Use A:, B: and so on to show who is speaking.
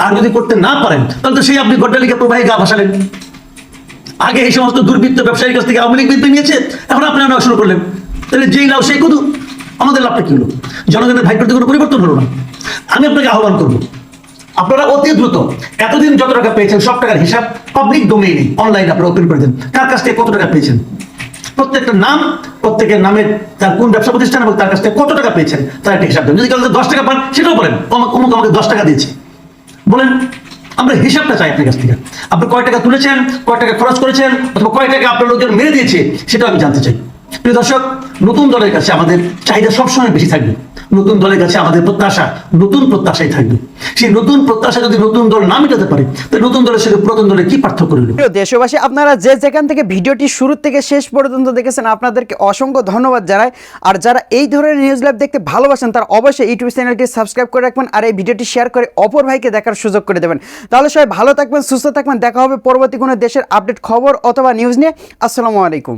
A: আর যদি করতে না পারেন তাহলে তো সেই আপনি গড্ডালিকা প্রবাহে গা ভাসালেন। আগে এই সমস্ত দুর্বৃত্ত ব্যবসায়ীর কাছ থেকে আওয়ামী লীগ বিদ্যে নিয়েছে, এখন আপনি নেওয়া শুরু করলেন। তাহলে যেই লাভ সেই কুদু, আমাদের লাভটা কি হলো? জনগণের ভাগ্যতে কোনো পরিবর্তন হলো না। আমি আপনাকে আহ্বান করবো, আপনারা অতি দ্রুত এতদিন যত টাকা পেয়েছেন সব টাকার হিসাব পাবলিক ডোমেইনে অনলাইনে আপনারা ওপেন করে দেন। কার কাছ থেকে কত টাকা পেয়েছেন, প্রত্যেকটা নাম, প্রত্যেকের নামের তার কোন ব্যবসা প্রতিষ্ঠান এবং তার কাছ থেকে কত টাকা পেয়েছেন তার একটা হিসাব দেন। যদি কাউকে 10 টাকা পান সেটাও বলেন, অমুক আমাকে 10 টাকা দিয়েছে বলেন। আমরা হিসাবটা চাই আপনার কাছ থেকে। আপনি কয় টাকা তুলেছেন, কয় টাকা খরচ করেছেন, অথবা কয় টাকা আপনার লোকজন মেরে দিয়েছে সেটাও আমি জানতে চাই। প্রিয় দর্শক, নতুন দলের কাছে আমাদের চাহিদা সবসময় বেশি থাকবে। নতুন দলের কাছে আমাদের প্রত্যাশা নতুন প্রত্যাশাই থাকবে। সেই নতুন প্রত্যাশা যদি নতুন দল না মেটাতে পারে, তাহলে নতুন দলের সাথে পুরাতন দলের কি পার্থক্য রইল?
B: প্রিয় দেশবাসী, আপনারা যে যেখান থেকে ভিডিওটি শুরু থেকে শেষ পর্যন্ত দেখেছেন আপনাদেরকে অসংখ্য ধন্যবাদ জানাই। আর যারা এই ধরনের নিউজ লাইভ দেখতে ভালোবাসেন তারা অবশ্যই ইউটিউব চ্যানেলটি সাবস্ক্রাইব করে রাখবেন আর এই ভিডিওটি শেয়ার করে অপর ভাইকে দেখার সুযোগ করে দেবেন। তাহলে সবাই ভালো থাকবেন, সুস্থ থাকবেন। দেখা হবে পরবর্তী কোনো দেশের আপডেট খবর অথবা নিউজ নিয়ে। আসসালামু আলাইকুম।